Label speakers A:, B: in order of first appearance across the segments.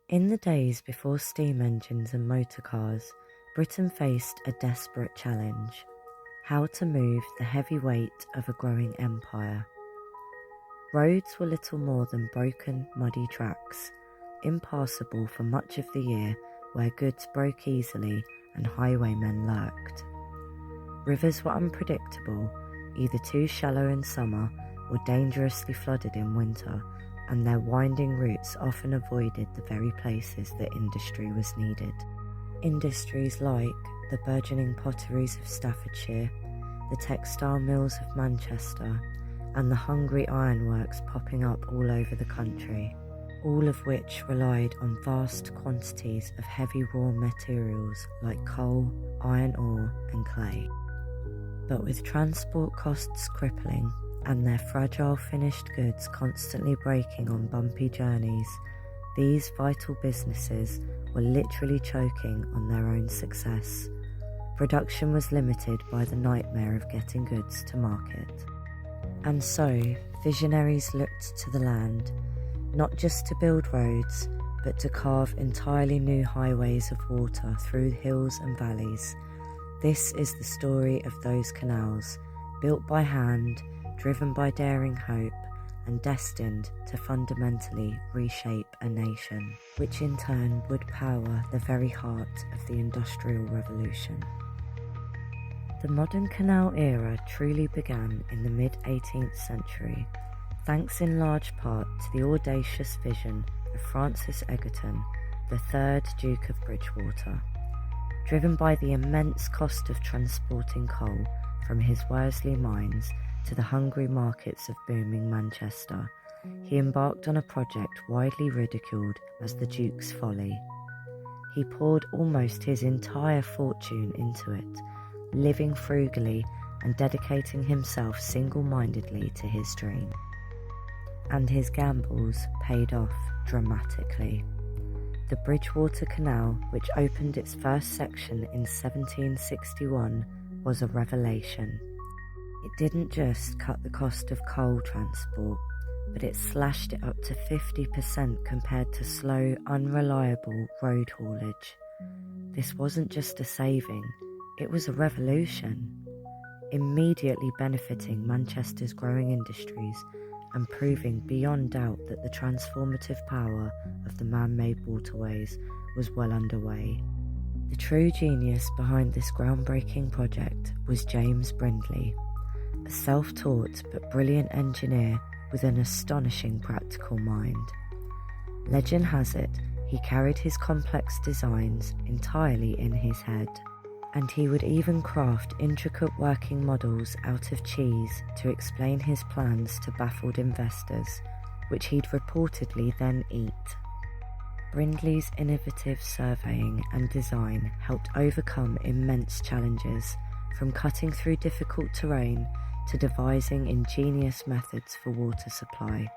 A: In the days before steam engines and motor cars, Britain faced a desperate challenge: how to move the heavy weight of a growing empire. Roads were little more than broken, muddy tracks, impassable for much of the year, where goods broke easily and highwaymen lurked. Rivers were unpredictable, either too shallow in summer or dangerously flooded in winter, and their winding routes often avoided the very places that industry was needed. Industries like the burgeoning potteries of Staffordshire, the textile mills of Manchester, and the hungry ironworks popping up all over the country, all of which relied on vast quantities of heavy raw materials like coal, iron ore, and clay. But with transport costs crippling and their fragile finished goods constantly breaking on bumpy journeys, these vital businesses were literally choking on their own success. Production was limited by the nightmare of getting goods to market. And so, visionaries looked to the land, not just to build roads, but to carve entirely new highways of water through hills and valleys. This is the story of those canals, built by hand, driven by daring hope, and destined to fundamentally reshape a nation, which in turn would power the very heart of the Industrial Revolution. The modern canal era truly began in the mid-18th century, thanks in large part to the audacious vision of Francis Egerton, the third Duke of Bridgewater. Driven by the immense cost of transporting coal from his Worsley mines to the hungry markets of booming Manchester, he embarked on a project widely ridiculed as the Duke's Folly. He poured almost his entire fortune into it, living frugally and dedicating himself single-mindedly to his dream. And his gambles paid off dramatically. The Bridgewater Canal, which opened its first section in 1761, was a revelation. It didn't just cut the cost of coal transport, but it slashed it up to 50% compared to slow, unreliable road haulage. This wasn't just a saving, it was a revolution, immediately benefiting Manchester's growing industries and proving beyond doubt that the transformative power of the man-made waterways was well underway. The true genius behind this groundbreaking project was James Brindley, a self-taught but brilliant engineer with an astonishing practical mind. Legend has it, he carried his complex designs entirely in his head, and he would even craft intricate working models out of cheese to explain his plans to baffled investors, which he'd reportedly then eat. Brindley's innovative surveying and design helped overcome immense challenges, from cutting through difficult terrain to devising ingenious methods for water supply.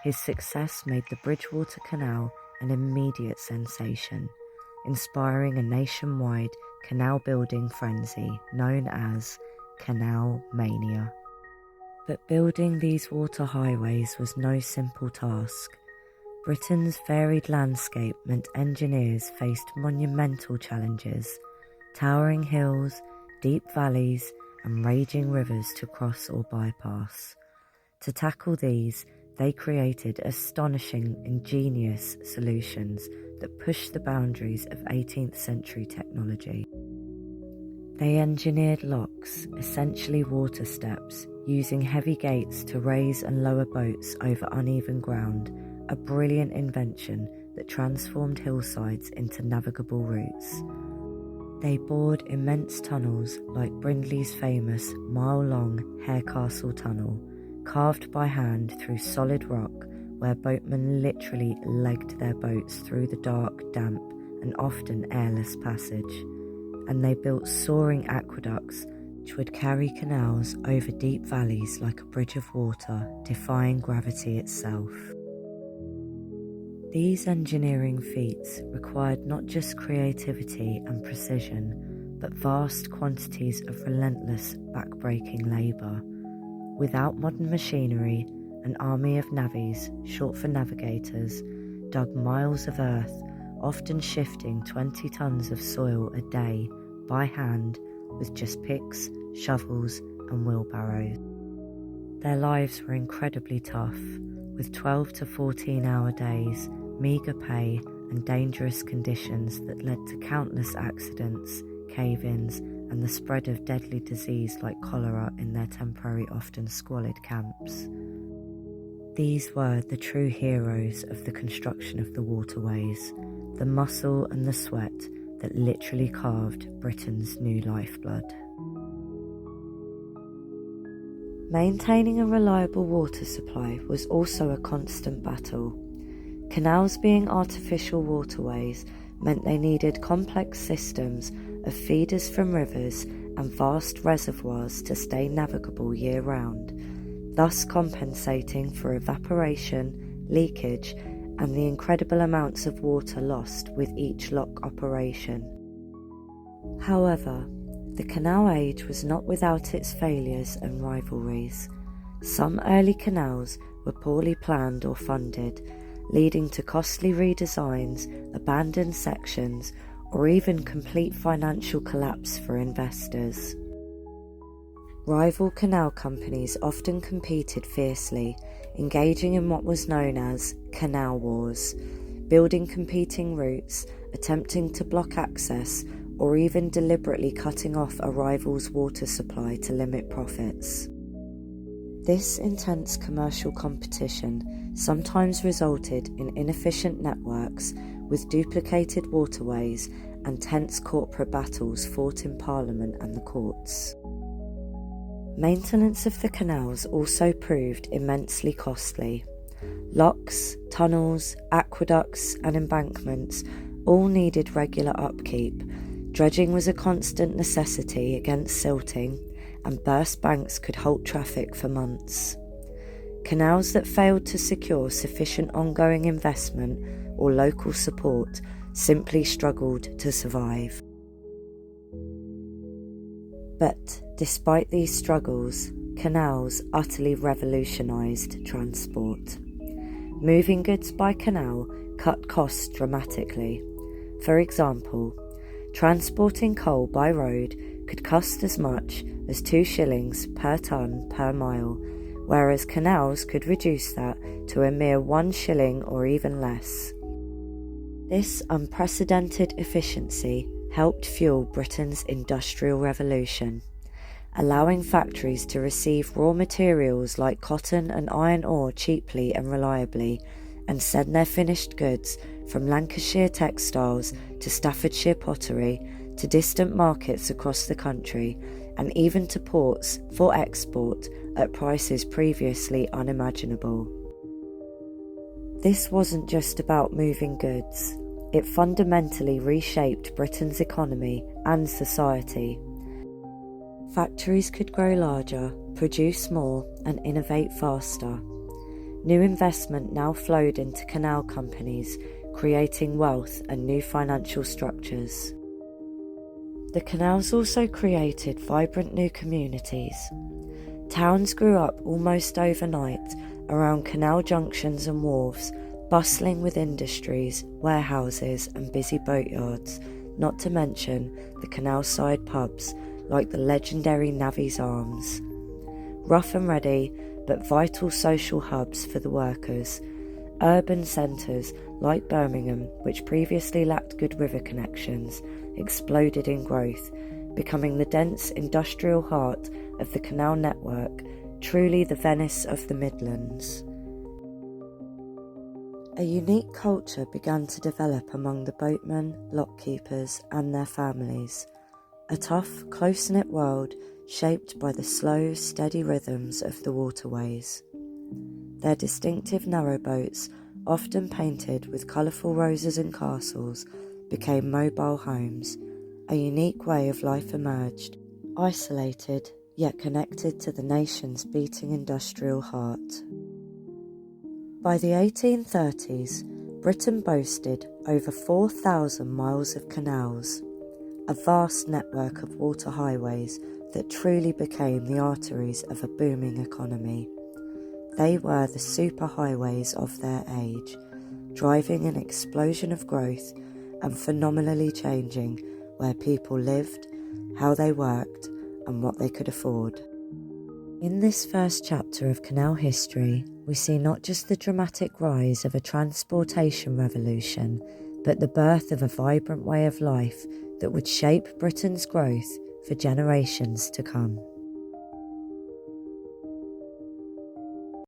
A: His success made the Bridgewater Canal an immediate sensation, inspiring a nationwide canal-building frenzy known as Canal Mania. But building these water highways was no simple task. Britain's varied landscape meant engineers faced monumental challenges: towering hills, deep valleys, and raging rivers to cross or bypass. To tackle these, they created astonishing, ingenious solutions that pushed the boundaries of 18th century technology. They engineered locks, essentially water steps, using heavy gates to raise and lower boats over uneven ground, a brilliant invention that transformed hillsides into navigable routes. They bored immense tunnels like Brindley's famous mile-long Harecastle Tunnel, carved by hand through solid rock, where boatmen literally legged their boats through the dark, damp, and often airless passage. And they built soaring aqueducts which would carry canals over deep valleys like a bridge of water, defying gravity itself. These engineering feats required not just creativity and precision, but vast quantities of relentless, back-breaking labour. Without modern machinery, an army of navvies, short for navigators, dug miles of earth, often shifting 20 tons of soil a day by hand with just picks, shovels and wheelbarrows. Their lives were incredibly tough, with 12 to 14-hour days, meagre pay and dangerous conditions that led to countless accidents, cave-ins and the spread of deadly disease like cholera in their temporary, often squalid camps. These were the true heroes of the construction of the waterways, the muscle and the sweat that literally carved Britain's new lifeblood. Maintaining a reliable water supply was also a constant battle. Canals, being artificial waterways, meant they needed complex systems of feeders from rivers and vast reservoirs to stay navigable year-round, thus compensating for evaporation, leakage, and the incredible amounts of water lost with each lock operation. However, the canal age was not without its failures and rivalries. Some early canals were poorly planned or funded, leading to costly redesigns, abandoned sections, or even complete financial collapse for investors. Rival canal companies often competed fiercely, engaging in what was known as canal wars, building competing routes, attempting to block access, or even deliberately cutting off a rival's water supply to limit profits. This intense commercial competition sometimes resulted in inefficient networks with duplicated waterways and tense corporate battles fought in Parliament and the courts. Maintenance of the canals also proved immensely costly. Locks, tunnels, aqueducts and embankments all needed regular upkeep. Dredging was a constant necessity against silting, and burst banks could halt traffic for months. Canals that failed to secure sufficient ongoing investment or local support simply struggled to survive. But despite these struggles, canals utterly revolutionised transport. Moving goods by canal cut costs dramatically. For example, transporting coal by road could cost as much as 2 shillings per tonne per mile, whereas canals could reduce that to a mere 1 shilling or even less. This unprecedented efficiency helped fuel Britain's Industrial Revolution, allowing factories to receive raw materials like cotton and iron ore cheaply and reliably, and send their finished goods from Lancashire textiles to Staffordshire pottery to distant markets across the country, and even to ports for export at prices previously unimaginable. This wasn't just about moving goods. It fundamentally reshaped Britain's economy and society. Factories could grow larger, produce more, and innovate faster. New investment now flowed into canal companies, creating wealth and new financial structures. The canals also created vibrant new communities. Towns grew up almost overnight around canal junctions and wharves, bustling with industries, warehouses and busy boatyards, not to mention the canal-side pubs like the legendary Navy's Arms. Rough and ready, but vital social hubs for the workers. Urban centres like Birmingham, which previously lacked good river connections, exploded in growth, becoming the dense industrial heart of the canal network, truly the Venice of the Midlands. A unique culture began to develop among the boatmen, lockkeepers and their families. A tough, close-knit world shaped by the slow, steady rhythms of the waterways. Their distinctive narrowboats, often painted with colourful roses and castles, became mobile homes. A unique way of life emerged, isolated yet connected to the nation's beating industrial heart. By the 1830s, Britain boasted over 4,000 miles of canals, a vast network of water highways that truly became the arteries of a booming economy. They were the superhighways of their age, driving an explosion of growth and phenomenally changing where people lived, how they worked, and what they could afford. In this first chapter of canal history, we see not just the dramatic rise of a transportation revolution, but the birth of a vibrant way of life that would shape Britain's growth for generations to come.